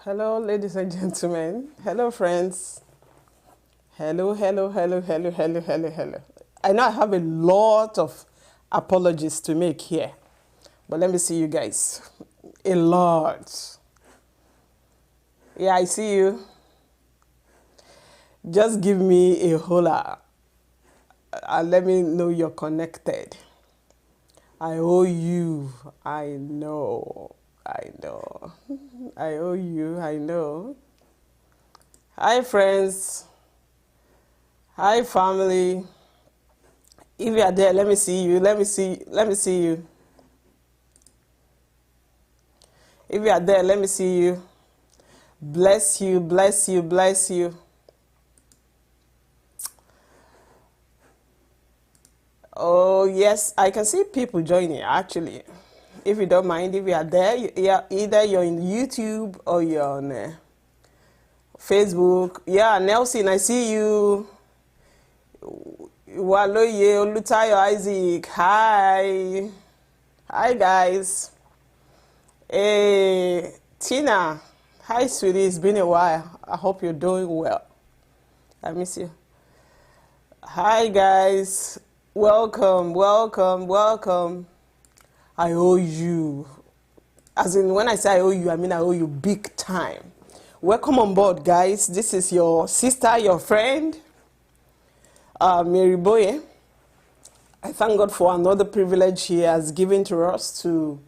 Hello, ladies and gentlemen. Hello, friends. Hello, hello, hello, hello, hello, hello, hello. I know I have a lot of apologies to make here, but let me see you guys. A lot. Yeah, I see you. Just give me a holla and let me know you're connected. I owe you. I know. I know. I owe you. I know. Hi, friends. Hi, family. If you are there, let me see you. Let me see you. If you are there, let me see you. Bless you, bless you, bless you. Oh, yes, I can see people joining, actually. If you don't mind, if you are there, either you're in YouTube or you're on Facebook. Yeah, Nelson, I see you. Waloye, Olutayo Isaac. Hi. Hi, guys. Hey, Tina. Hi, sweetie. It's been a while. I hope you're doing well. I miss you. Hi, guys. Welcome, welcome, welcome. I owe you. As in, when I say I owe you, I mean I owe you big time. Welcome on board, guys. This is your sister, your friend, Mary Boye. I thank God for another privilege He has given to us to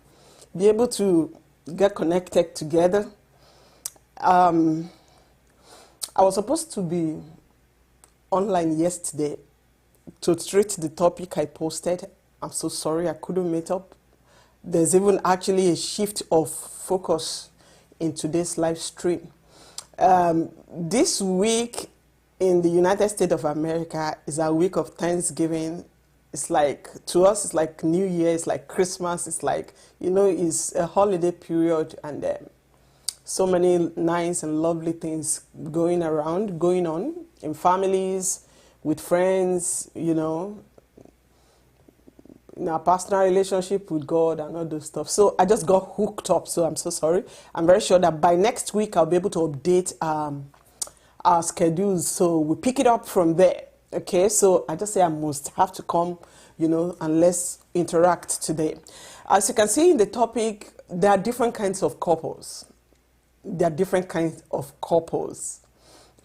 be able to get connected together. I was supposed to be online yesterday to treat the topic I posted. I'm so sorry I couldn't meet up. There's even actually a shift of focus in today's live stream. This week in the United States of America is a week of Thanksgiving. It's like, to us, it's like New Year, it's like Christmas, it's like, you know, it's a holiday period, and so many nice and lovely things going on in families, with friends, you know, in our personal relationship with God and all those stuff. So I just got hooked up, so I'm so sorry. I'm very sure that by next week I'll be able to update our schedules, so we pick it up from there. Okay, so I just say I must have to come, you know, and let's interact today. As you can see in the topic, there are different kinds of couples. There are different kinds of couples.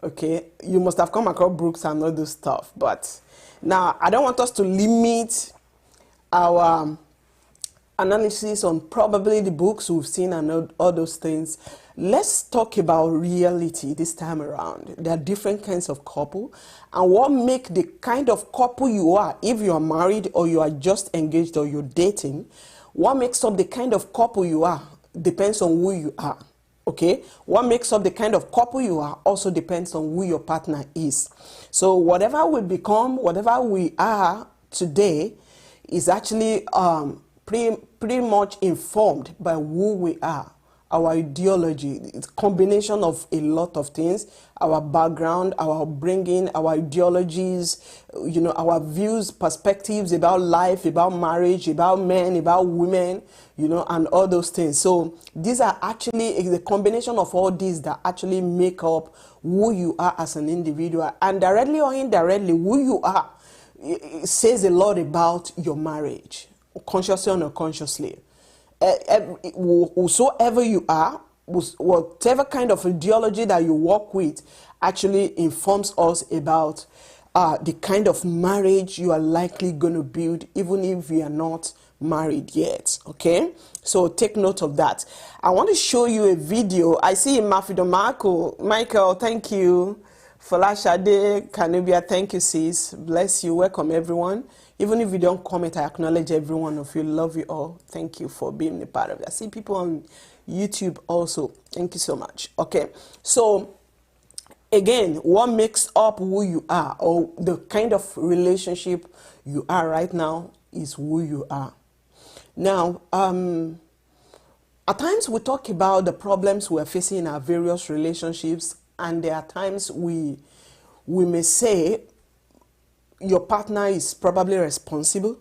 Okay, you must have come across books and all those stuff, but now I don't want us to limit our analysis on probably the books we've seen and all those things. Let's talk about reality this time around. There are different kinds of couple, and what make the kind of couple you are, if you are married or you are just engaged or you're dating, what makes up the kind of couple you are depends on who you are. Okay, what makes up the kind of couple you are also depends on who your partner is. So whatever we become, whatever we are today, is actually pretty much informed by who we are, our ideology. It's a combination of a lot of things: our background, our upbringing, our ideologies, you know, our views, perspectives about life, about marriage, about men, about women, you know, and all those things. So these are actually the combination of all these that actually make up who you are as an individual, and directly or indirectly, who you are, it says a lot about your marriage, consciously or unconsciously. Whosoever you are, whatever kind of ideology that you work with, actually informs us about the kind of marriage you are likely going to build, even if you are not married yet. Okay, so take note of that. I want to show you a video. I see Mafido Michael, thank you. Folashade Kanubia, thank you, sis. Bless you. Welcome, everyone. Even if you don't comment, I acknowledge every one of you. Love you all. Thank you for being a part of it. I see people on YouTube also. Thank you so much. Okay, so again, what makes up who you are, or the kind of relationship you are right now, is who you are. Now, at times we talk about the problems we're facing in our various relationships, and there are times we may say your partner is probably responsible.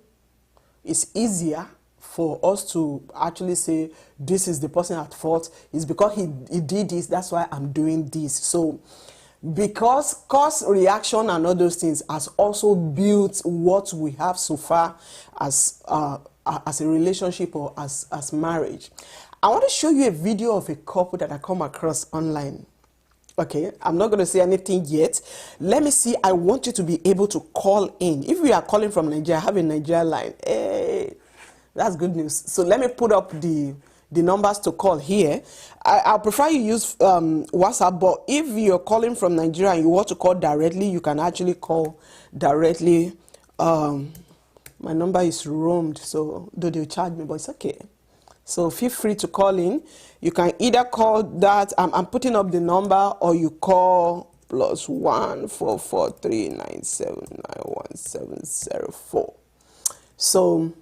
It's easier for us to actually say this is the person at fault. It's because he did this, that's why I'm doing this. So because cause reaction and all those things has also built what we have so far as a relationship or as marriage. I want to show you a video of a couple that I come across online. Okay, I'm not going to say anything yet. Let me see. I want you to be able to call in. If we are calling from Nigeria, I have a Nigeria line. Hey, that's good news. So let me put up the numbers to call here. I prefer you use WhatsApp, but if you're calling from Nigeria and you want to call directly, you can actually call directly. My number is roamed, so though they'll charge me, but it's okay. So feel free to call in. You can either call that, I'm putting up the number, or you call +1 443 979 1704. So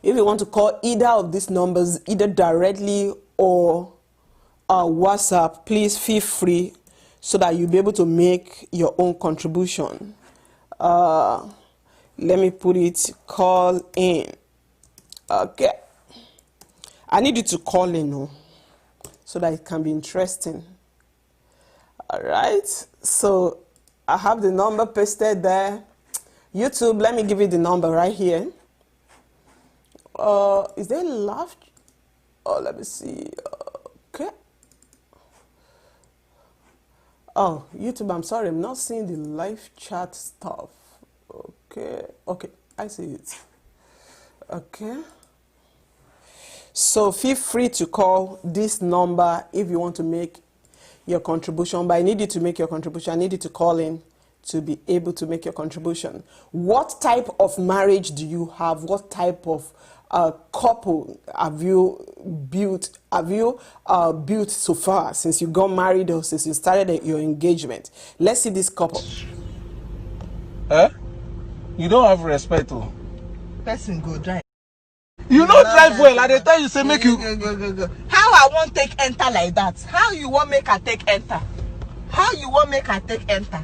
if you want to call either of these numbers, either directly or WhatsApp, please feel free so that you'll be able to make your own contribution. Let me put it, call in. Okay. I need you to call in so that it can be interesting. All right. So I have the number pasted there. YouTube, let me give you the number right here. Is there a laugh? Oh, let me see. Okay. Oh, YouTube, I'm sorry. I'm not seeing the live chat stuff. Okay. Okay. I see it. Okay. So feel free to call this number if you want to make your contribution. But I need you to make your contribution. I need you to call in to be able to make your contribution. What type of marriage do you have? What type of couple have you built? Have you built so far since you got married or since you started your engagement? Let's see this couple. You don't have respect, though. Person go drive. You don't drive well. At the time you say make you go. How I won't take enter like that? How you want make I take enter? How you want make I take enter?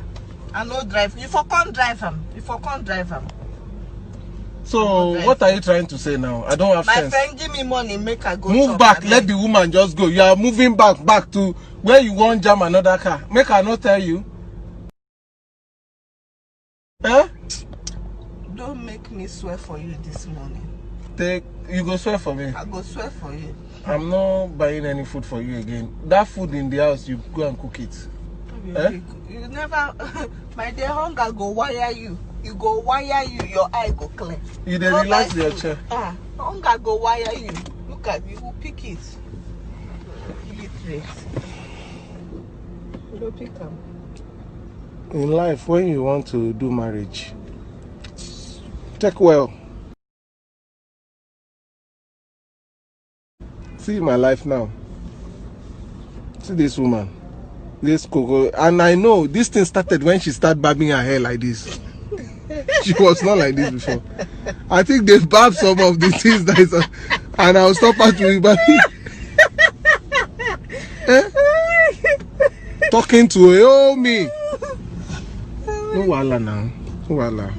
I no drive. You for can't drive him. You for can't drive him. So what are you trying to say now? I don't have sense. My friend, give me money, make I go. Move back. Let the woman just go. You are moving back to where you want jam another car. Make her not tell you. Don't make me swear for you this morning. You go swear for me. I go swear for you. I'm not buying any food for you again. That food in the house, you go and cook it. You never. My dear, hunger go wire you. You go wire you. Your eye go clear. You then relax your chair. Hunger go wire you. Look at you. Will pick it. Illiterate. You don't pick them. In life, when you want to do marriage, take well. See my life now. See this woman, this Coco, and I know this thing started when she started barbing her hair like this. She was not like this before. I think they've barbed some of the things that is, and I'll stop her to barb. Talking to her, me. No wala now, no wala.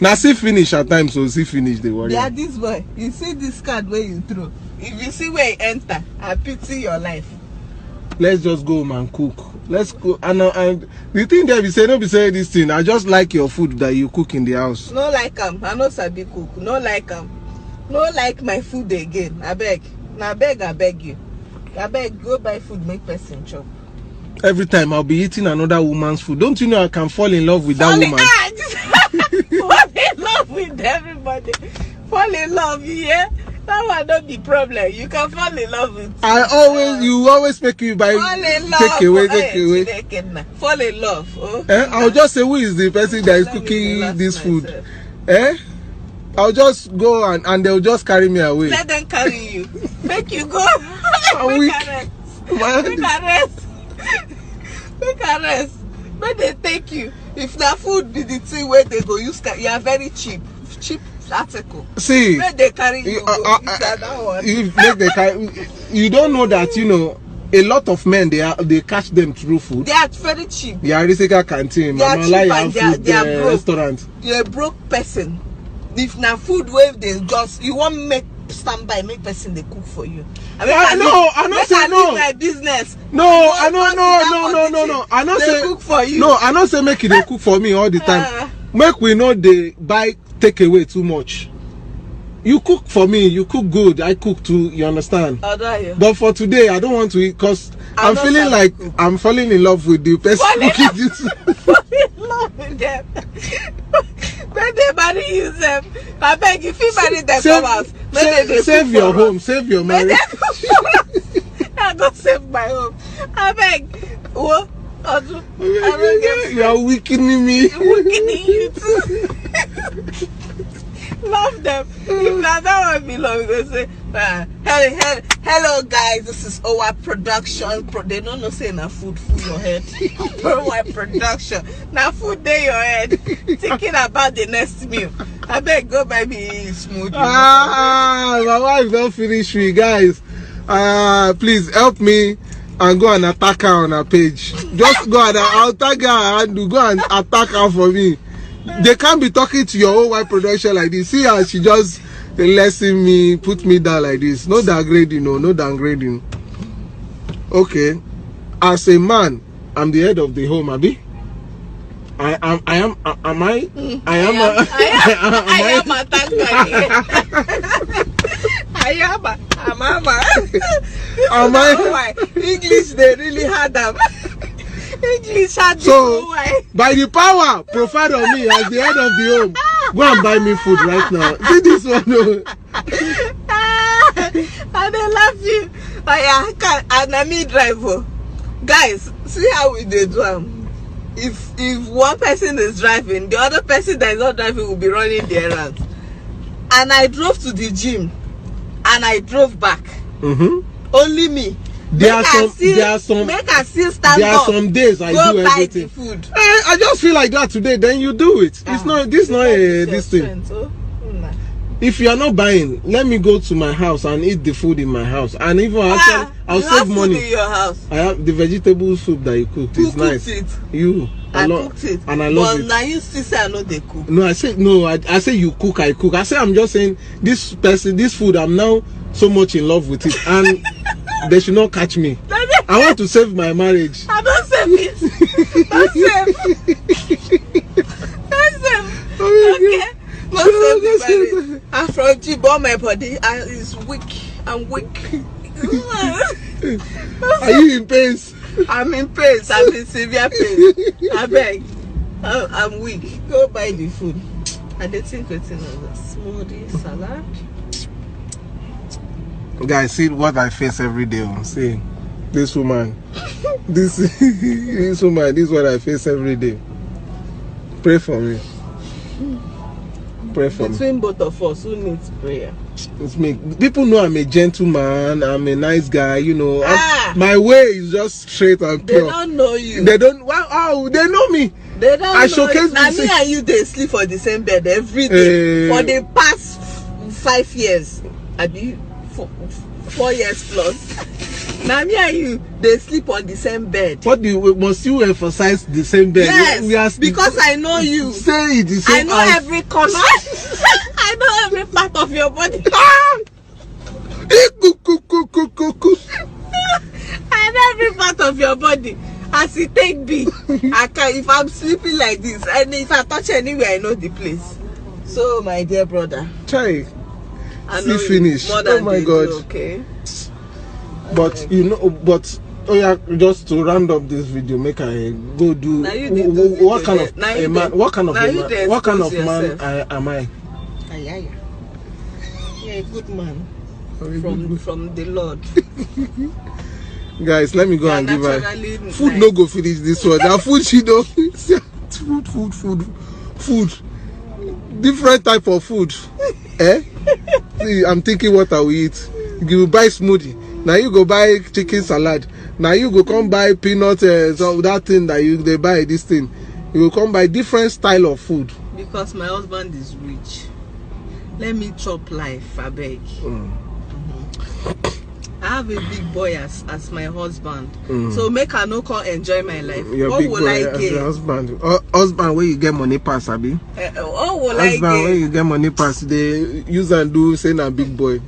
Now see finish at times, so see finish the worry. Yeah, this boy. You see this card where you throw. If you see where you enter, I pity your life. Let's just go home and cook. Let's go. And the thing that we say, don't be saying this thing. I just like your food that you cook in the house. No like I no sabi cook. No like no like my food again. I beg. I beg you. I beg, go buy food, make person chop. Every time I'll be eating another woman's food. Don't you know I can fall in love with that woman? Fall in love with everybody. Fall in love, yeah. That one not the problem. You can fall in love with. You always make me buy. Fall in love. Take away. Fall in love. Oh. I'll just say who is the person that is cooking this food. I'll just go and they'll just carry me away. Let them carry you. Make you go. Make arrest. Make arrest. Make they take you. If that food be the thing where they go use, you are very cheap. Cheap article. See, where they carry you. You don't know that, you know, a lot of men they catch them through food. They are very cheap. They are Risika canteen, they are cheap and food, they are broke. restaurant. You're a broke person. if na food where they just you want make stand by make person they cook for you. I not say no. My business. No, I no. I not say cook for you. No, I not say make it they cook for me all the time. Make we know they buy take away too much. You cook for me, you cook good, I cook too, you understand? But for today, I don't want to eat because I'm feeling like I'm falling in love with the person cooking this. Falling in love with them. When they marry you, them. I beg if you marry them, come out. Save your home, save your marriage. I don't save my home. I beg. What? You are weakening me. Weakening you too. Love them. If not that one below, we go say, hello guys, this is our production. They don't know say na food your head. Our production. Now food day your head. Thinking about the next meal. I beg go buy me smoothie. My wife don't finish me, guys. Please help me and go and attack her on her page. Just go and I'll tag her and go and attack her for me. They can't be talking to your whole white production like this. See how she just lessen me, put me down like this. No downgrading, no downgrading. Okay. As a man, I'm the head of the home, Abi. I am English they really had them. English had so by the power profiled on me as the head of the home, go and buy me food right now. See this one. And they love you. And me driver. Guys, see how we did do. If one person is driving, the other person that is not driving will be running the errands. And I drove to the gym and I drove back. Only me. There are some days I do everything. Food. I just feel like that today. Then you do it. It's not this thing. If you are not buying, let me go to my house and eat the food in my house. And even I'll save money. In your house. I have the vegetable soup that you cooked. It's nice. It? You. I cooked it. And I love it. Now you still say I know they cook. No, I say no. I say you cook. I cook. I say I'm just saying this food. I'm now so much in love with it, and they should not catch me. I want to save my marriage. I don't save it. Don't save. Don't save. Okay. Don't save the marriage. I'm from Jibo, my body is weak. I'm weak. Are you in pain? I'm in pain. I'm in severe pain. I beg. I'm weak. Go buy the food. And they think it's in a smoothie, salad. Guys, see what I face every day. See, this woman, this woman, this is what I face every day. Pray for me. Pray for me. Between both of us, who needs prayer? It's me. People know I'm a gentleman. I'm a nice guy. You know, my way is just straight and pure. They don't know you. They don't. Wow, they know me. They don't. I showcase. Now me and you, they sleep for the same bed every day for the past 5 years. I mean, 4 years plus. Now me and you, they sleep on the same bed. What must you emphasize the same bed? Yes, because I know you. Say it the same. I know every corner. I know every part of your body. I know every part of your body. As it take be, I can. If I'm sleeping like this, and if I touch anywhere, I know the place. So, my dear brother, try. I know you finish. Oh my God. Okay. But you know, just to round up this video, make I go do what kind of a man? What kind of man am I? Yeah, a good man from the Lord. Guys, let me go and give her food. Nice. No go finish this one. That food she don't. Food. Different type of food. See, I'm thinking what I will eat. You buy smoothie. Now you go buy chicken salad. Now you go come buy peanut. So that thing that they buy this thing. You will come buy different style of food. Because my husband is rich. Let me chop life, I beg. I have a big boy as my husband. So make her no come enjoy my life. Your What big will boy I as get? your husband. Husband where you get money pass, abi? What will I Husband where get? you get money pass, they use and do say na big boy.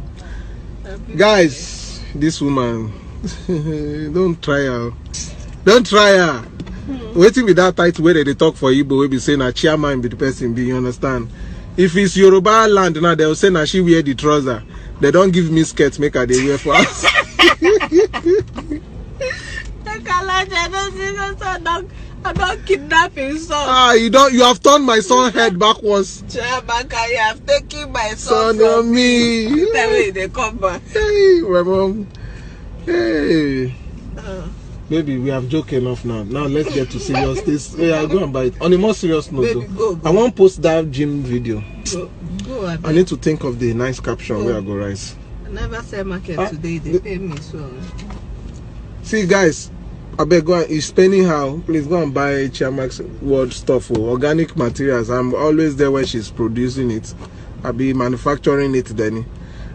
Guys, this woman, don't try her. Don't try her. Waiting with that title where they talk for Igbo, we be saying a chairman be the person be, you understand? If it's Yoruba land now, they'll say na she wear the trouser. They don't give me skirts, make her they wear for us. I don't kidnap his son. Ah, you have turned my son's head backwards. Chiamaka, you have taken my son Son from me. Tell me they come back. Hey, my mom. Hey. Baby, we have joke enough now. Now let's get to serious things. Hey, I'll go and buy it. On a more serious note, Baby, though, go. I want to post that gym video. Go I need to think of the nice caption where I go rise. I never sell market today. They pay me so. See, guys, I beg go and, he's spending how? Please go and buy Chiamax World stuff or organic materials. I'm always there when she's producing it. I'll be manufacturing it then.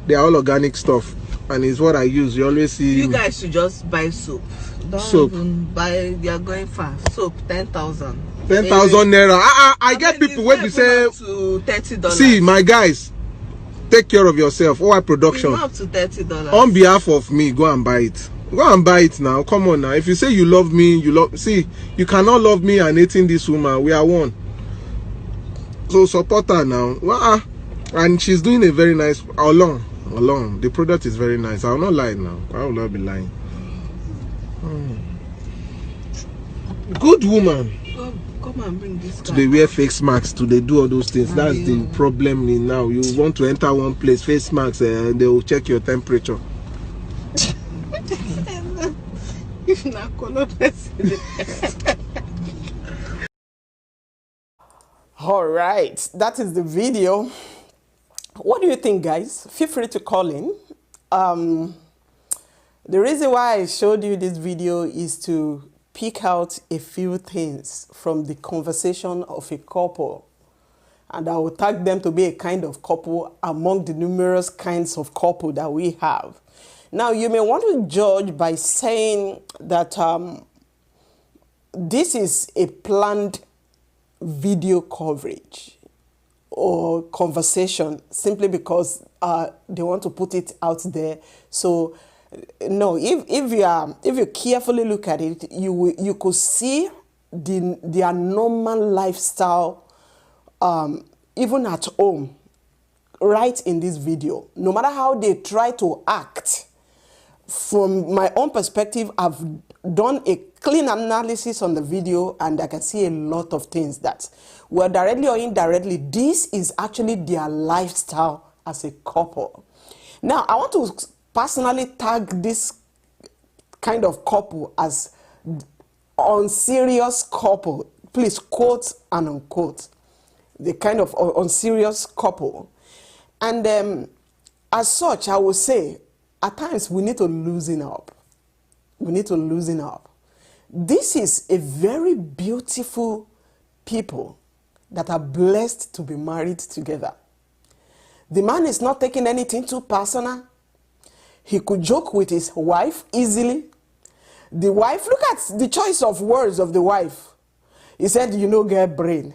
They are all organic stuff. And it's what I use. You always see. You guys should just buy soap. Don't soap. Even buy. You are going far. Soap 10,000. 10,000 naira. I get people when you say to $30. See, my guys, take care of yourself. OI production. It's up to $30. On behalf of me, go and buy it. Go and buy it now. Come on now. If you say you love me, see, you cannot love me and hating this woman. We are one. So support her now. And she's doing a very nice along. The product is very nice. I will not lie now. I will not be lying. Good woman. Come and bring this guy. They wear face masks, they do all those things. That's the problem now. You want to enter one place, face masks, and they will check your temperature. All right, that is the video. What do you think, guys? Feel free to call in. The reason why I showed you this video is to pick out a few things from the conversation of a couple, and I will tag them to be a kind of couple among the numerous kinds of couple that we have. Now, you may want to judge by saying that this is a planned video coverage or conversation simply because they want to put it out there. So no, if you carefully look at it, you could see their normal lifestyle even at home right in this video. No matter how they try to act, from my own perspective, I've done a clean analysis on the video and I can see a lot of things that, well, directly or indirectly, this is actually their lifestyle as a couple. Now, I want to personally tag this kind of couple as unserious couple. Please quote and unquote. The kind of unserious couple. And as such, I will say, at times we need to loosen up. We need to loosen up. This is a very beautiful people that are blessed to be married together. The man is not taking anything too personal. He could joke with his wife easily. The wife, look at the choice of words of the wife. He said, you know, get brain.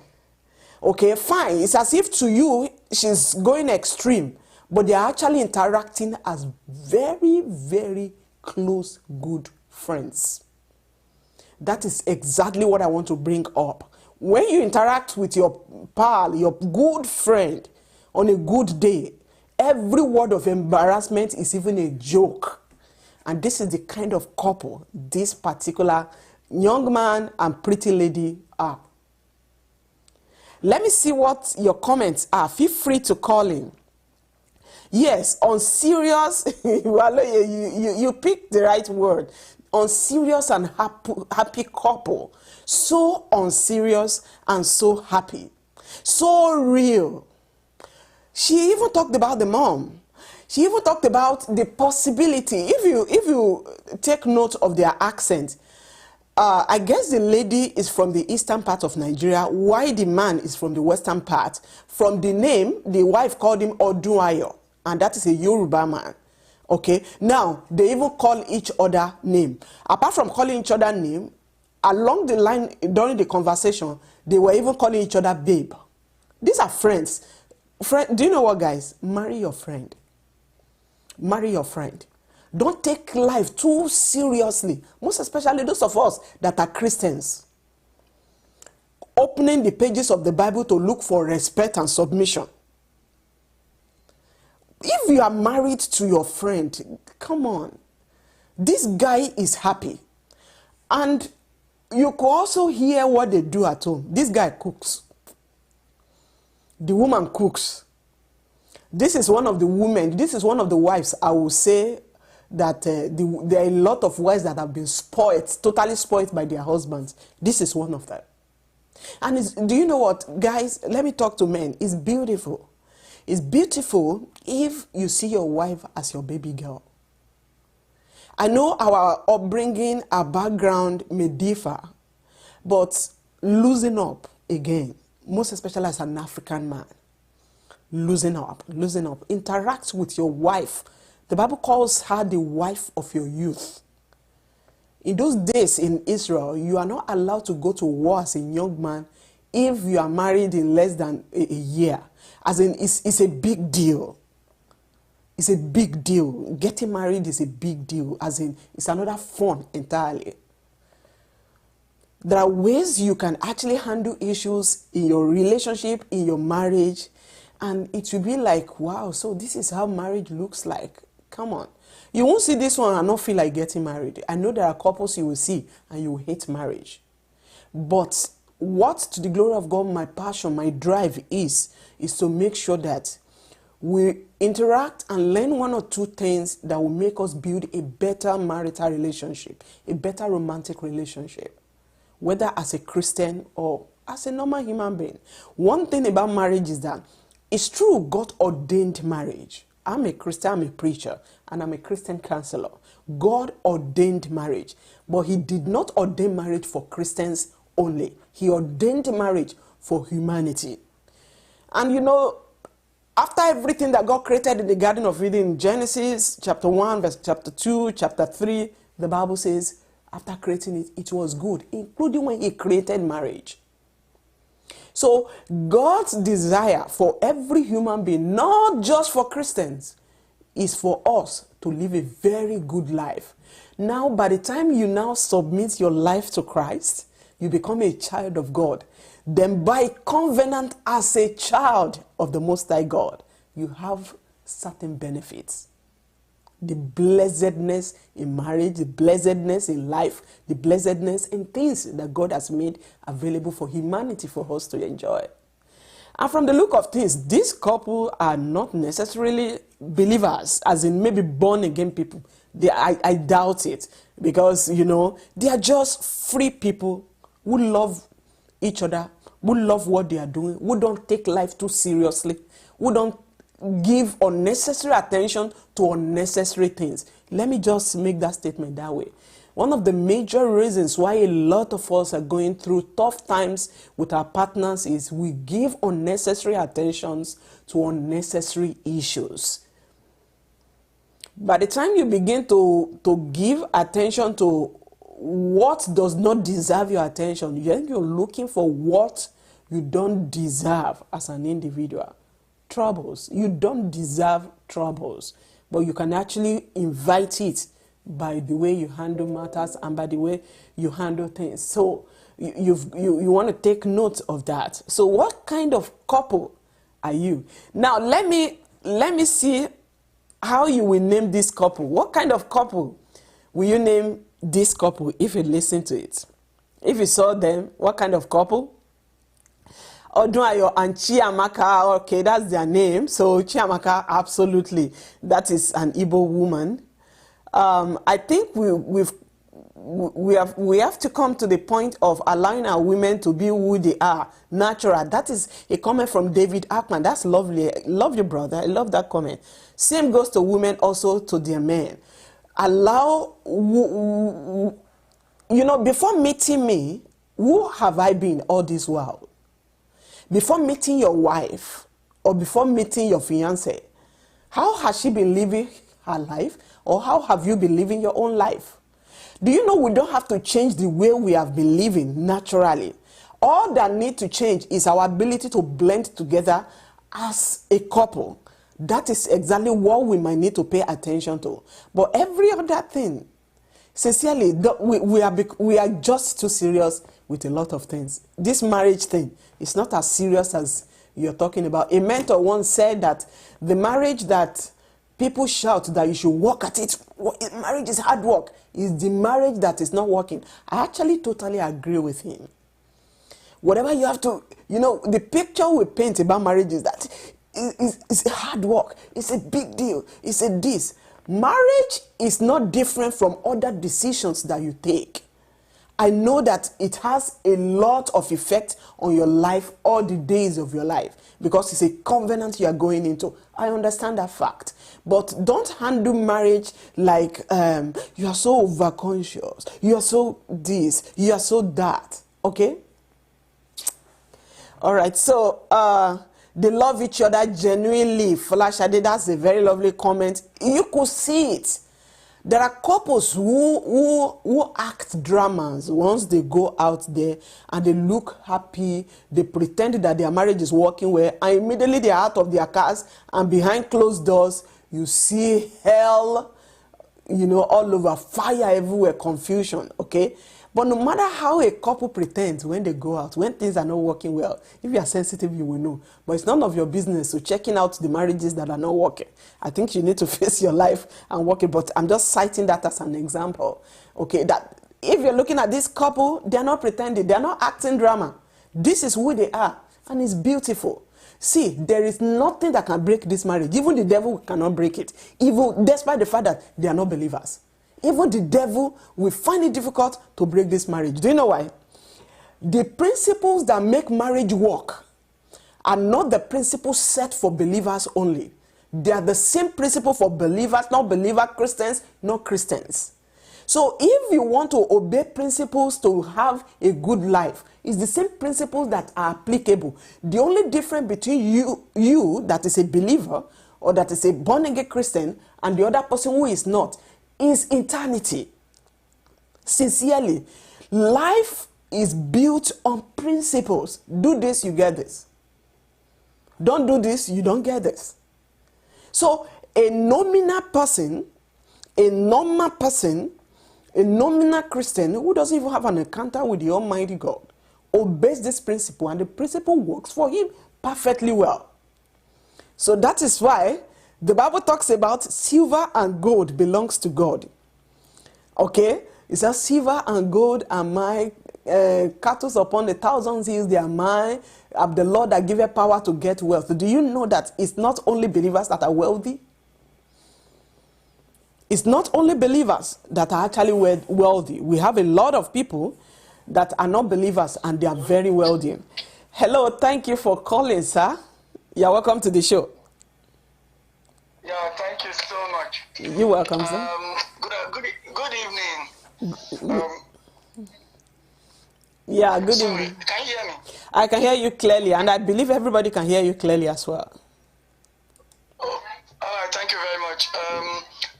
Okay, fine. It's as if to you, she's going extreme. But they are actually interacting as very, very close, good friends. That is exactly what I want to bring up. When you interact with your pal, your good friend, on a good day, every word of embarrassment is even a joke. And this is the kind of couple this particular young man and pretty lady are. Let me see what your comments are. Feel free to call in. Yes, on serious, you picked the right word. On serious and happy couple. So unserious and so happy. So real. She even talked about the mom. She even talked about the possibility. If you take note of their accent, I guess the lady is from the eastern part of Nigeria, while the man is from the western part. From the name, the wife called him Odunayo, and that is a Yoruba man. Okay, now they even call each other name. Apart from calling each other name, along the line during the conversation, they were even calling each other babe. These are friends. Do you know what, guys? Marry your friend. Marry your friend. Don't take life too seriously, most especially those of us that are Christians. Opening the pages of the Bible to look for respect and submission. If you are married to your friend, come on. This guy is happy. And you could also hear what they do at home. This guy cooks. The woman cooks. This is one of the women, this is one of the wives, I will say that there are a lot of wives that have been spoiled, totally spoiled by their husbands. This is one of them. And do you know what, guys? Let me talk to men. It's beautiful. It's beautiful if you see your wife as your baby girl. I know our upbringing, our background may differ, but losing up again, most especially as an African man, losing up, interact with your wife. The Bible calls her the wife of your youth. In those days in Israel, you are not allowed to go to war as a young man if you are married in less than a year. As in, it's a big deal. It's a big deal. Getting married is a big deal. As in, it's another fun entirely. There are ways you can actually handle issues in your relationship, in your marriage, and it will be like, wow, so this is how marriage looks like. Come on. You won't see this one and not feel like getting married. I know there are couples you will see and you will hate marriage. But what, to the glory of God, my passion, my drive is to make sure that we interact and learn one or two things that will make us build a better marital relationship, a better romantic relationship, whether as a Christian or as a normal human being. One thing about marriage is that it's true, God ordained marriage. I'm a Christian, I'm a preacher, and I'm a Christian counselor. God ordained marriage, but he did not ordain marriage for Christians only. He ordained marriage for humanity. And you know, after everything that God created in the Garden of Eden, Genesis chapter 1, verse chapter 2, chapter 3, the Bible says, after creating it, it was good, including when he created marriage. So God's desire for every human being, not just for Christians, is for us to live a very good life. Now, by the time you now submit your life to Christ, you become a child of God. Then by covenant as a child of the Most High God, you have certain benefits. The blessedness in marriage, the blessedness in life, the blessedness in things that God has made available for humanity for us to enjoy. And from the look of things, this couple are not necessarily believers, as in maybe born again people. I doubt it, because, you know, they are just free people who love each other, who love what they are doing, who don't take life too seriously, who don't give unnecessary attention to unnecessary things. Let me just make that statement that way. One of the major reasons why a lot of us are going through tough times with our partners is we give unnecessary attentions to unnecessary issues. By the time you begin to give attention to what does not deserve your attention, then you're looking for what you don't deserve as an individual. Troubles. You don't deserve troubles, but you can actually invite it by the way you handle matters and by the way you handle things. So you want to take note of that. So what kind of couple are you? Now let me see how you will name this couple. What kind of couple will you name this couple if you listen to it? If you saw them, what kind of couple? Odunayo and Chiamaka, okay, that's their name. So Chiamaka, absolutely, that is an Igbo woman. I think we have to come to the point of allowing our women to be who they are, natural. That is a comment from David Ackman. That's lovely. Love you, brother. I love that comment. Same goes to women, also to their men. Allow, you know, before meeting me, who have I been all this while? Before meeting your wife or before meeting your fiancé, how has she been living her life? Or how have you been living your own life? Do you know we don't have to change the way we have been living naturally? All that need to change is our ability to blend together as a couple. That is exactly what we might need to pay attention to. But every other thing, sincerely, we are just too serious with a lot of things. This marriage thing is not as serious as you're talking about. A mentor once said that the marriage that people shout that you should work at it, marriage is hard work, is the marriage that is not working. I actually totally agree with him. Whatever you have to, the picture we paint about marriage is that it's a hard work, it's a big deal, it's a this. Marriage is not different from other decisions that you take. I know that it has a lot of effect on your life all the days of your life because it's a covenant you are going into. I understand that fact. But don't handle marriage like you are so overconscious, you are so this, you are so that. Okay? All right, so they love each other genuinely. Folashade, that's a very lovely comment. You could see it. There are couples who act dramas once they go out there and they look happy. They pretend that their marriage is working well, and immediately they are out of their cars, and behind closed doors, you see hell, all over, fire everywhere, confusion, okay? But no matter how a couple pretends when they go out, when things are not working well, if you are sensitive, you will know. But it's none of your business. So checking out the marriages that are not working, I think you need to face your life and work it. But I'm just citing that as an example. Okay, that if you're looking at this couple, they're not pretending. They're not acting drama. This is who they are. And it's beautiful. See, there is nothing that can break this marriage. Even the devil cannot break it. Even despite the fact that they are not believers. Even the devil will find it difficult to break this marriage. Do you know why? The principles that make marriage work are not the principles set for believers only. They are the same principle for believers, not believer Christians, not Christians. So if you want to obey principles to have a good life, it's the same principles that are applicable. The only difference between you that is a believer or that is a born-again Christian and the other person who is not is eternity. Sincerely, life is built on principles. Do this, you get this. Don't do this, you don't get this. So a nominal person, a normal person, a nominal Christian who doesn't even have an encounter with the Almighty God obeys this principle, and the principle works for him perfectly well. So that is why the Bible talks about silver and gold belongs to God. Okay? It says silver and gold are mine, cattle upon 1,000 hills, they are mine. I'm the Lord that giveth power to get wealth. Do you know that it's not only believers that are wealthy? It's not only believers that are actually wealthy. We have a lot of people that are not believers and they are very wealthy. Hello, thank you for calling, sir. You're welcome to the show. Yeah, thank you so much. You're welcome, sir. Good evening. Yeah, good evening. Can you hear me? I can hear you clearly, and I believe everybody can hear you clearly as well. Oh, all right, thank you very much.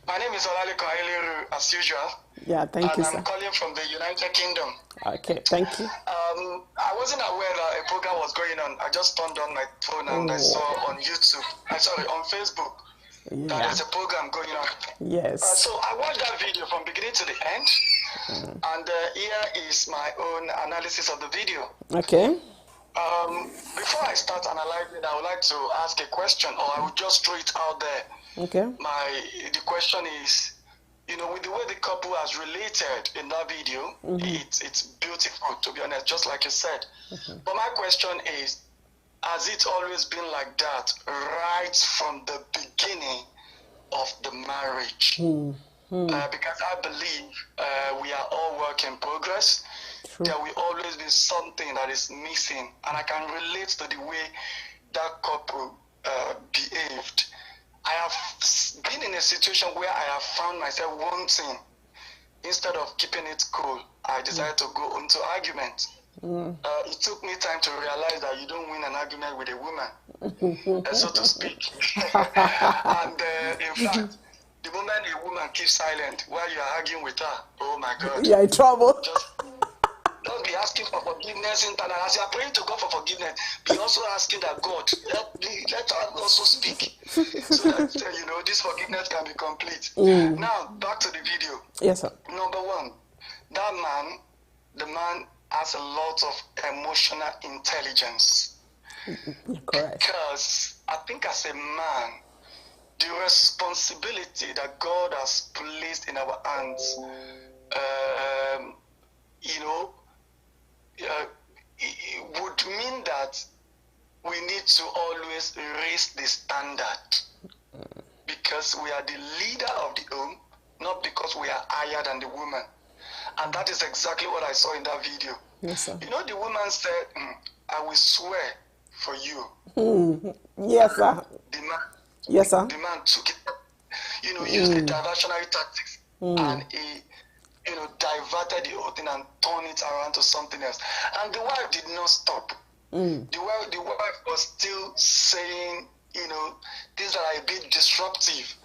My name is Olale Koheleru, as usual. Yeah, thank you, sir. I'm calling from the United Kingdom. Okay, thank you. I wasn't aware that a program was going on. I just turned on my phone and I saw on YouTube, on Facebook, that there's a program going on. Yes. So I watched that video from beginning to the end, and here is my own analysis of the video. Okay. Before I start analyzing, I would like to ask a question, or I would just throw it out there. Okay. The question is, with the way the couple has related in that video, it's beautiful, to be honest, just like you said. But my question is, has it always been like that right from the beginning of the marriage? Because I believe we are all work in progress. True. There will always be something that is missing, and I can relate to the way that couple behaved. I have been in a situation where I have found myself wanting, instead of keeping it cool, I decided to go into argument. It took me time to realize that you don't win an argument with a woman, so to speak. And in fact, The moment a woman keeps silent while you are arguing with her, oh my God. You're in trouble. Just don't be asking for forgiveness internal. As you are praying to God for forgiveness, be also asking that God, let her also speak. So that, this forgiveness can be complete. Now, back to the video. Yes, sir. Number one, the man has a lot of emotional intelligence. Correct. Because I think as a man, the responsibility that God has placed in our hands, it would mean that we need to always raise the standard, because we are the leader of the home, not because we are higher than the woman. And that is exactly what I saw in that video. Yes, sir. The woman said, I will swear for you. Yes, sir. The man, yes, sir. The man took it, used the diversionary tactics, and he, diverted the whole thing and turned it around to something else. And the wife did not stop. The wife was still saying, things that are a bit disruptive.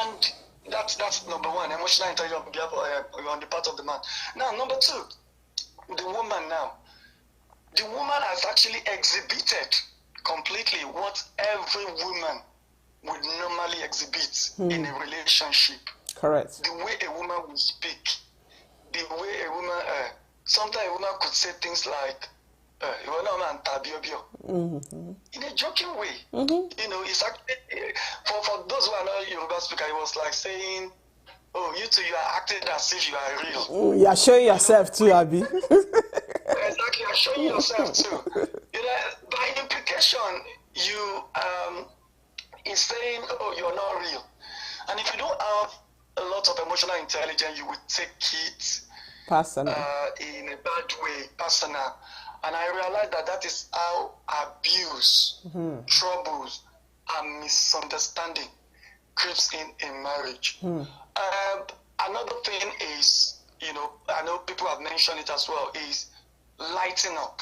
And that's number one, emotional intelligence on the part of the man. Now, number two, the woman has actually exhibited completely what every woman would normally exhibit in a relationship. Correct. The way a woman will speak, the way a woman, sometimes a woman could say things like, in a joking way. It's actually, for those who are not Yoruba speaker, it was like saying, oh, you two, you are acting as if you are real. You are showing yourself too, Abby. Exactly, you're showing yourself too. By implication, you is saying, oh, you're not real. And if you don't have a lot of emotional intelligence, you would take it personal, in a bad way, personal. And I realized that is how abuse, troubles, and misunderstanding creeps in marriage. Another thing is, I know people have mentioned it as well, is lighten up.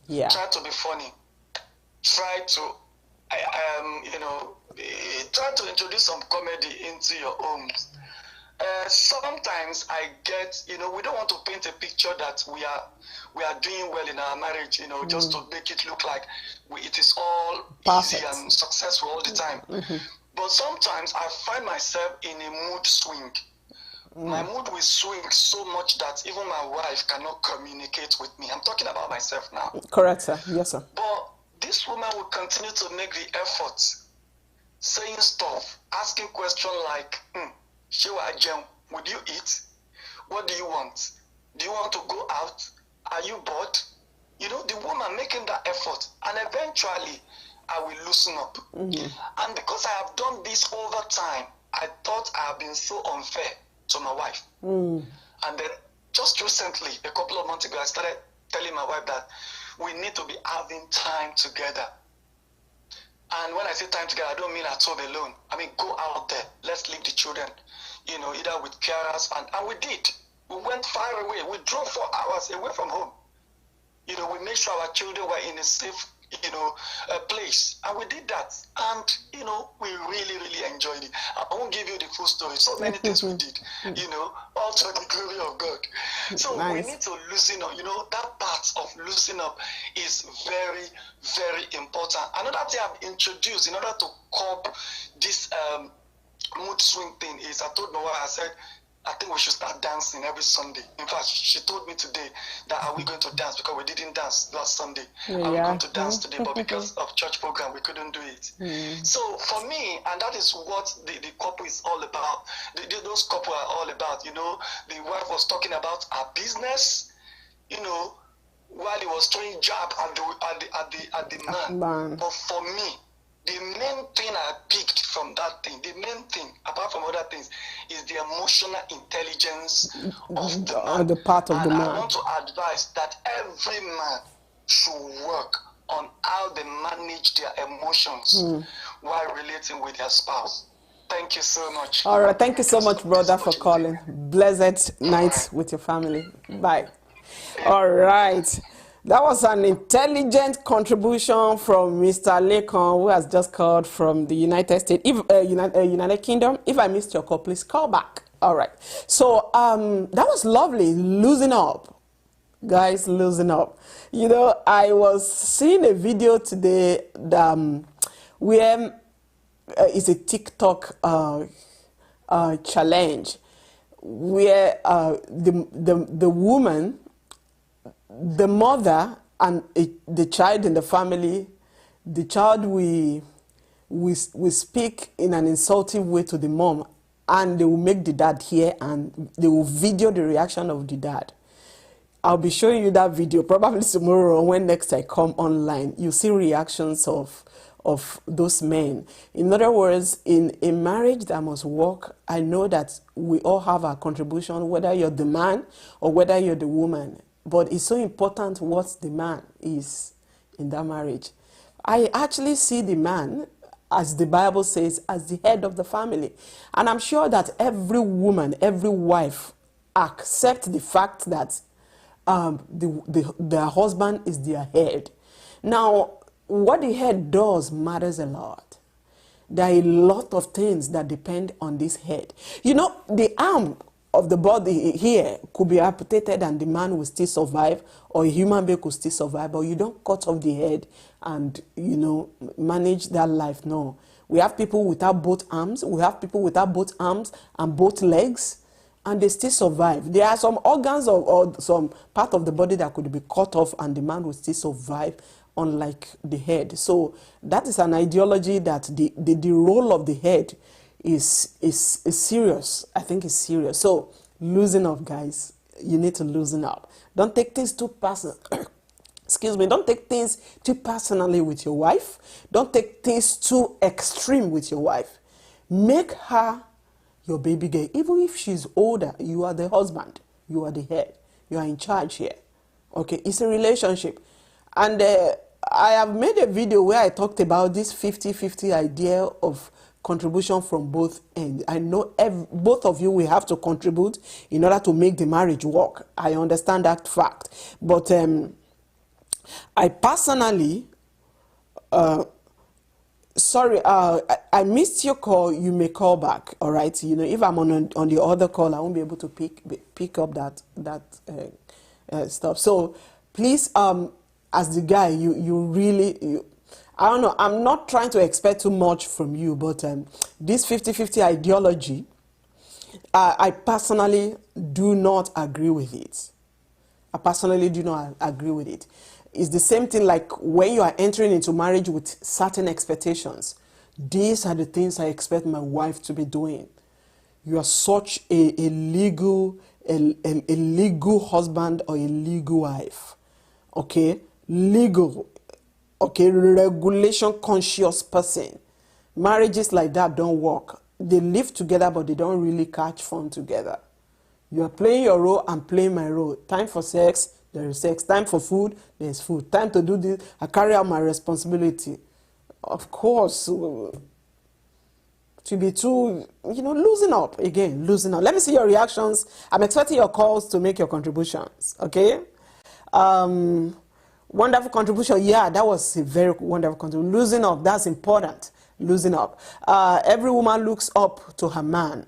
Yeah. Try to be funny. Try to, try to introduce some comedy into your homes. Sometimes I get, we don't want to paint a picture that we are doing well in our marriage, just to make it look like it is all perfect, easy and successful all the time. But sometimes I find myself in a mood swing. My mood will swing so much that even my wife cannot communicate with me. I'm talking about myself now. Correct, sir. Yes, sir. But this woman will continue to make the effort, saying stuff, asking questions like, Shiwa Jem, would you eat? What do you want? Do you want to go out? Are you bored? The woman making that effort, and eventually I will loosen up. And because I have done this over time, I thought I have been so unfair to my wife. And then just recently, a couple of months ago, I started telling my wife that we need to be having time together. And when I say time together, I don't mean at home alone. I mean, go out there. Let's leave the children, either with carers. And we did. We went far away. We drove 4 hours away from home. We made sure our children were in a safe, place. And we did that. And, we really, really enjoyed it. I won't give you the full story. So many things we did, all to the glory of God. So nice. We need to loosen up. That part of loosen up is very, very important. Another thing I've introduced in order to curb this mood swing thing is, I told my wife, I said, I think we should start dancing every Sunday. In fact, she told me today that are we going to dance, because we didn't dance last Sunday. Are we going to dance today? But because of church program, we couldn't do it. So for me, and that is what the couple is all about. Those couple are all about. The wife was talking about her business, while he was throwing jab at the man. But for me, the main thing I picked from that thing, the main thing, apart from other things, is the emotional intelligence of the man. The part of the man. I want to advise that every man should work on how they manage their emotions while relating with their spouse. Thank you so much. All right. Thank you so much, brother, for calling. Blessed night with your family. Bye. All right. That was an intelligent contribution from Mr. Lekon, who has just called from the United States, United Kingdom. If I missed your call, please call back. All right. So that was lovely. Losing up. Guys, losing up. You know, I was seeing a video today where it's a TikTok challenge where the woman, the mother, and the child in the family, the child we speak in an insulting way to the mom, and they will make the dad hear, and they will video the reaction of the dad. I'll be showing you that video probably tomorrow, or when next I come online. You see reactions of those men. In other words, in a marriage that must work, I know that we all have our contribution, whether you're the man or whether you're the woman. But it's so important what the man is in that marriage. I actually see the man, as the Bible says, as the head of the family. And I'm sure that every woman, every wife accepts the fact that their husband is their head. Now, what the head does matters a lot. There are a lot of things that depend on this head. You know, the arm of the body here could be amputated and the man will still survive, or a human being could still survive, but you don't cut off the head and, you know, manage that life. No. We have people without both arms. We have people without both arms and both legs, and they still survive. There are some organs or some part of the body that could be cut off and the man will still survive, unlike the head. So that is an ideology that the role of the head is serious. I think it's serious. So loosen up, guys. You need to loosen up. Don't take things too personal. Excuse me. Don't take things too personally with your wife. Don't take things too extreme with your wife. Make her your baby girl. Even if she's older, you are the husband. You are the head. You are in charge here. Okay, it's a relationship. And I have made a video where I talked about this 50-50 idea of contribution from both ends. I know both of you will have to contribute in order to make the marriage work. I understand that fact. But I personally... sorry, I missed your call. You may call back. All right. You know, if I'm on the other call, I won't be able to pick up that stuff. So please, as the guy, you really, I don't know. I'm not trying to expect too much from you, but this 50-50 ideology, I personally do not agree with it. I personally do not agree with it. It's the same thing like when you are entering into marriage with certain expectations. These are the things I expect my wife to be doing. You are such a legal husband or a legal wife. Okay? Legal. Okay? Regulation conscious person. Marriages like that don't work. They live together, but they don't really catch fun together. You are playing your role, I'm playing my role. Time for sex, there is sex. Time for food, there is food. Time to do this, I carry out my responsibility. Of course, to be too, you know, losing up. Again, losing up. Let me see your reactions. I'm expecting your calls to make your contributions, okay? Wonderful contribution. Yeah, that was a very wonderful contribution. Losing up, that's important. Losing up. Every woman looks up to her man.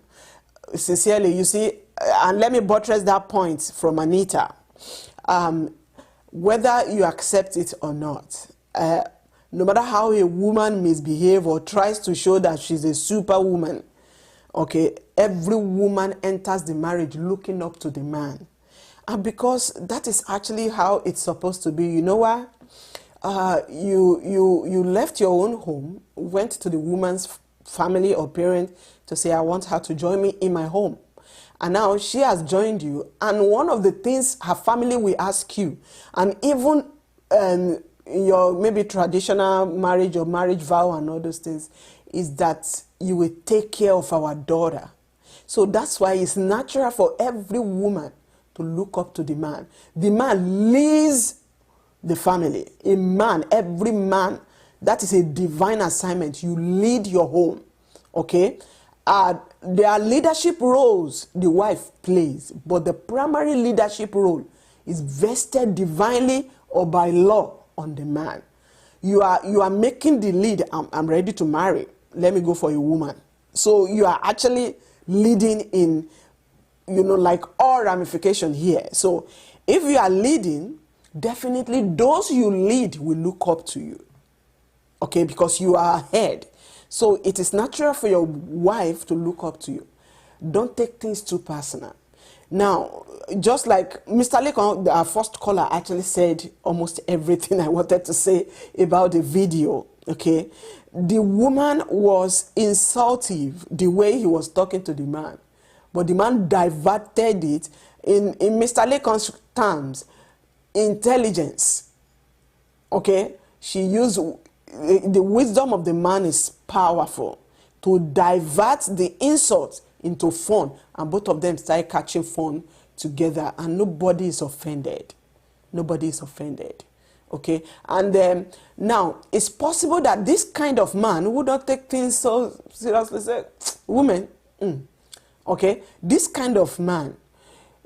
Sincerely, you see, and let me buttress that point from Anita. Whether you accept it or not, no matter how a woman misbehaves or tries to show that she's a superwoman, okay, every woman enters the marriage looking up to the man. And because that is actually how it's supposed to be. You know why? You left your own home, went to the woman's family or parent to say, I want her to join me in my home. And now she has joined you. And one of the things her family will ask you, and even in your maybe traditional marriage or marriage vow and all those things, is that you will take care of our daughter. So that's why it's natural for every woman to look up to the man. The man leads the family. A man, every man, that is a divine assignment. You lead your home. Okay? There are leadership roles the wife plays, but the primary leadership role is vested divinely or by law on the man. You are making the lead. I'm ready to marry. Let me go for a woman. So you are actually leading in, like all ramification here. So if you are leading, definitely those you lead will look up to you. Okay, because you are ahead. So it is natural for your wife to look up to you. Don't take things too personal. Now, just like Mr. Lekon, our first caller, actually said almost everything I wanted to say about the video, okay? The woman was insultive the way he was talking to the man, but the man diverted it in Mr. Lekon's terms, intelligence, okay? She used, the wisdom of the man is powerful to divert the insult into fun, and both of them started catching fun together, and nobody is offended. Nobody is offended. Okay, and now it's possible that this kind of man would not take things so seriously. Say, woman, okay, this kind of man.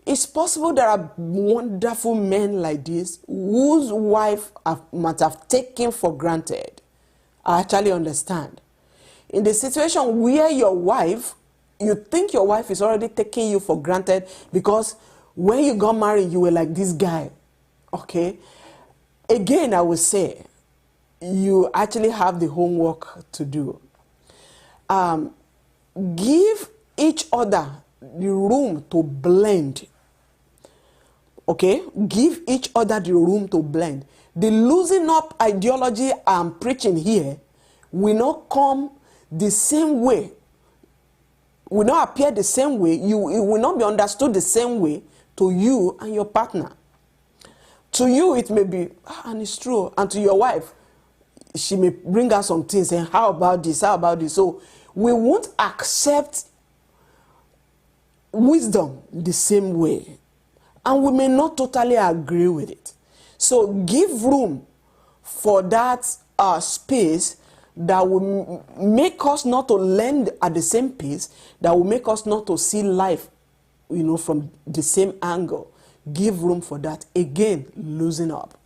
It's possible there are wonderful men like this whose wife might have taken for granted. I actually understand. In the situation where your wife, you think your wife is already taking you for granted because when you got married, you were like this guy. Okay? Again, I will say, you actually have the homework to do. Give each other the room to blend. Okay? Give each other the room to blend. The losing up ideology I'm preaching here will not come the same way, will not appear the same way, it will not be understood the same way to you and your partner. To you, it may be, and it's true, and to your wife, she may bring out some things and how about this, how about this. So we won't accept wisdom the same way, and we may not totally agree with it. So give room for that space that will make us not to lend at the same pace, that will make us not to see life, from the same angle. Give room for that. Again, loosen up.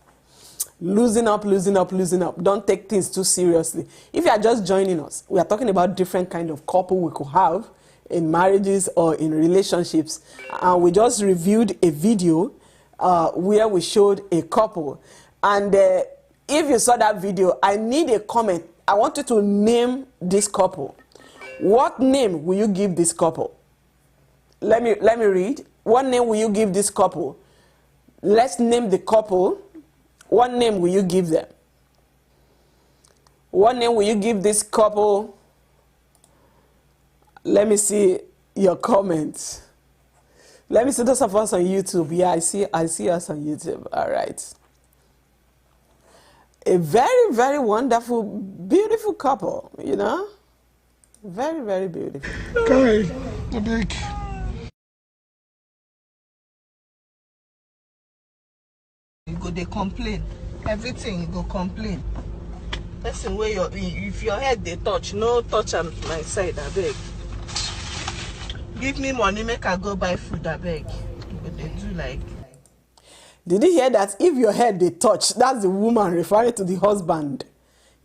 Loosen up, loosen up, loosen up. Don't take things too seriously. If you are just joining us, we are talking about different kind of couple we could have in marriages or in relationships. And we just reviewed a video where we showed a couple. And if you saw that video, I need a comment. I want you to name this couple. What name will you give this couple? Let me read. What name will you give this couple? Let's name the couple. What name will you give them? What name will you give this couple? Let me see your comments. Let me see those of us on YouTube. Yeah, I see us on YouTube. All right. A very, very wonderful, beautiful couple, Very, very beautiful. Okay, the big. You go, they complain. Everything, you go complain. Person where if your head they touch, no touch on my side, I beg. Give me money, make I go buy food, I beg. But they do like. Did you hear that? If your head they touch, that's the woman referring to the husband.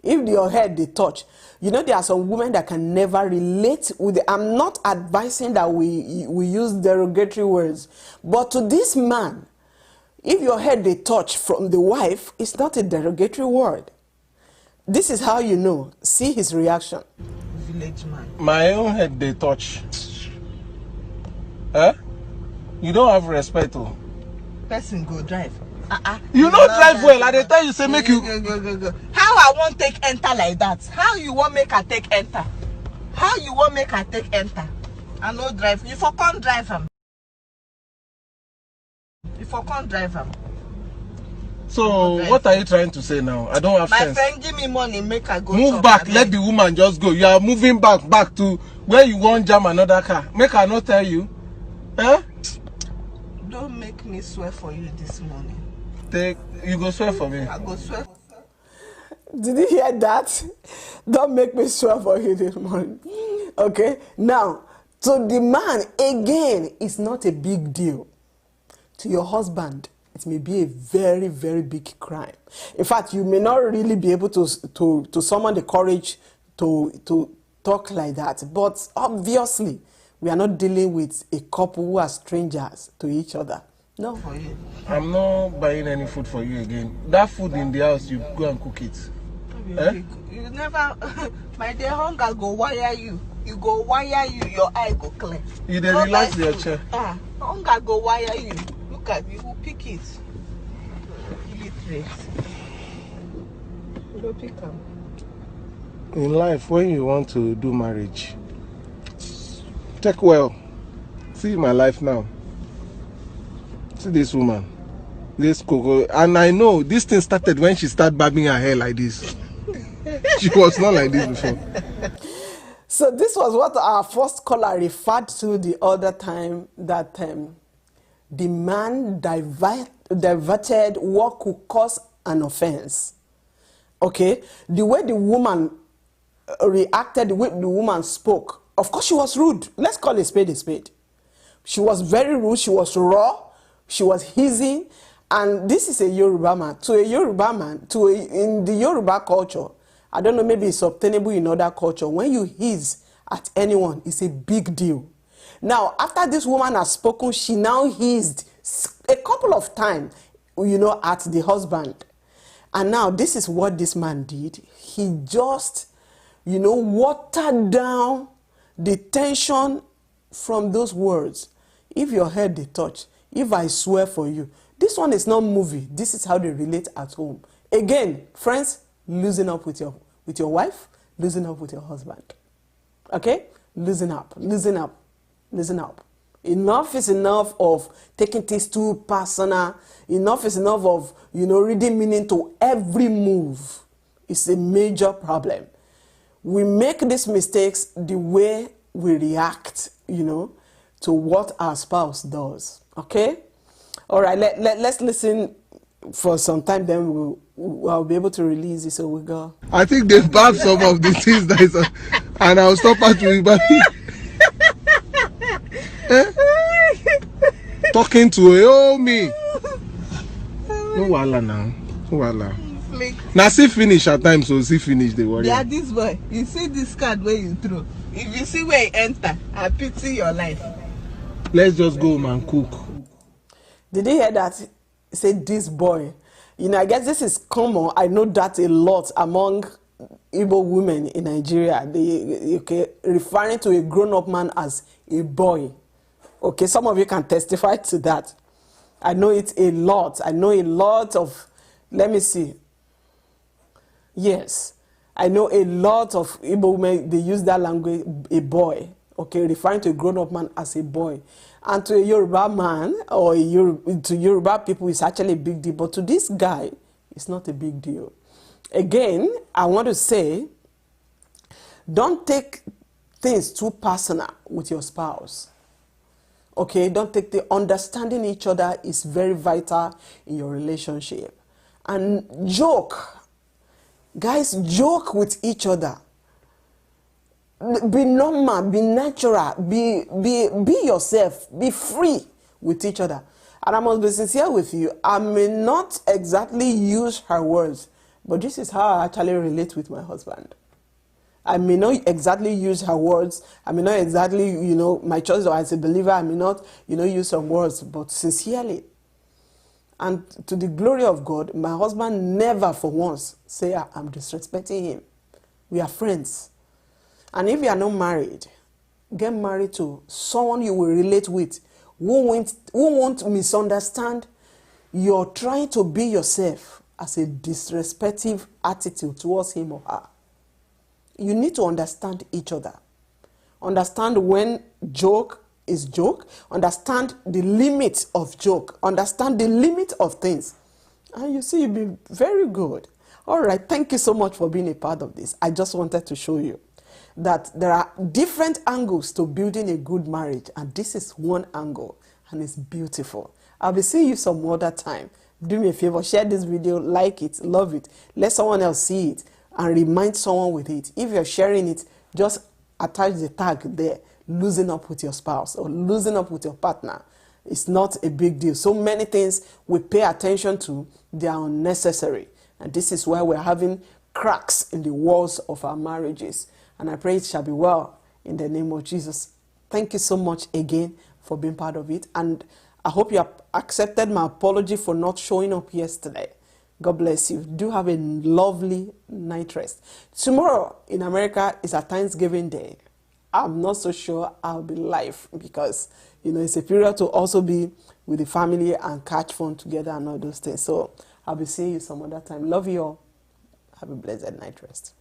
If your head they touch, there are some women that can never relate with it. I'm not advising that we use derogatory words, but to this man, if your head they touch from the wife, it's not a derogatory word. This is how you know. See his reaction. Village man. My own head they touch. Eh? You don't have respect, oh. Person go drive. You don't drive well. I tell you, say make you. Go. How I won't take enter like that? How you want make I take enter? How you want make I take enter? I no drive. You for can't drive him. You for can't drive him. So what are you trying to say now? I don't have My sense. friend, give me money, make I go. Move back. Let the woman just go. You are moving back to where you want jam another car. Make her not tell you. Eh? Don't make me swear for you this morning. You go swear for me. I go swear. Did you hear that? Don't make me swear for you this morning. Okay? Now, to the man, again, it's not a big deal. To your husband, it may be a very, very big crime. In fact, you may not really be able to summon the courage to talk like that. But obviously, we are not dealing with a couple who are strangers to each other. No. I'm not buying any food for you again. That food in the house, you go and cook it. You never, my dear, hunger go wire you. You go wire you, your eye go clear. You dey relax your chair. Hunger go wire you. Look at you, who pick it. Illiterate. You don't pick them. In life, when you want to do marriage, take well. See my life now. See this woman, this Coco, and I know this thing started when she started barbing her hair like this. She was not like this before. So this was what our first caller referred to the other time, that the man diverted what could cause an offense. Okay? The way the woman reacted, the way the woman spoke, of course she was rude. Let's call a spade a spade. She was very rude, she was raw, she was hissing, and this is a Yoruba man. To a Yoruba man, in the Yoruba culture, I don't know, maybe it's obtainable in other culture. When you hiss at anyone, it's a big deal. Now, after this woman has spoken, she now hissed a couple of times, at the husband. And now, this is what this man did. He just, watered down the tension from those words. If your head they touch, if I swear for you, this one is not movie. This is how they relate at home. Again, friends, loosen up with your wife, loosen up with your husband. Okay? Loosen up, loosen up, loosen up. Enough is enough of taking things too personal. Enough is enough of, reading meaning to every move. It's a major problem. We make these mistakes the way we react, to what our spouse does. Okay? All right, let's listen for some time, then I'll be able to release it, so we go. I think they've banned some of the things that is, and I'll stop at you. Talking to me. No wala now. No wala. Now see finish at times, so see finish the worry. Yeah, this boy. You see this card where you throw. If you see where you enter, I pity your life. Let's just go home and cook. Did you hear that? He said this boy. I guess this is common. I know that a lot among Igbo women in Nigeria. They referring to a grown-up man as a boy. Okay, some of you can testify to that. I know it a lot. I know a lot of, let me see. Yes, I know a lot of Igbo women, they use that language, a boy. Okay, referring to a grown-up man as a boy. And to a Yoruba man, or to Yoruba people, it's actually a big deal. But to this guy, it's not a big deal. Again, I want to say, don't take things too personal with your spouse. Okay, don't take understanding each other is very vital in your relationship. And joke. Guys, joke with each other. Be normal, be natural, be yourself, be free with each other. And I must be sincere with you. I may not exactly use her words, but this is how I actually relate with my husband. I may not exactly use her words. I may not exactly, my choice as a believer, I may not, use some words, but sincerely. And to the glory of God, my husband never for once say I'm disrespecting him. We are friends. And if you are not married, get married to someone you will relate with, who won't misunderstand you're trying to be yourself as a disrespectful attitude towards him or her. You need to understand each other. Understand when joke is joke. Understand the limit of joke. Understand the limit of things. And you see, you'll be very good. All right, thank you so much for being a part of this. I just wanted to show you that there are different angles to building a good marriage, and this is one angle, and it's beautiful. I'll be seeing you some other time. Do me a favor, share this video, like it, love it, let someone else see it, and remind someone with it. If you're sharing it, just attach the tag there, loosen up with your spouse or loosen up with your partner. It's not a big deal. So many things we pay attention to, they are unnecessary. And this is why we're having cracks in the walls of our marriages. And I pray it shall be well in the name of Jesus. Thank you so much again for being part of it. And I hope you have accepted my apology for not showing up yesterday. God bless you. Do have a lovely night rest. Tomorrow in America is a Thanksgiving Day. I'm not so sure I'll be live because, it's a period to also be with the family and catch fun together and all those things. So I'll be seeing you some other time. Love you all. Have a blessed night rest.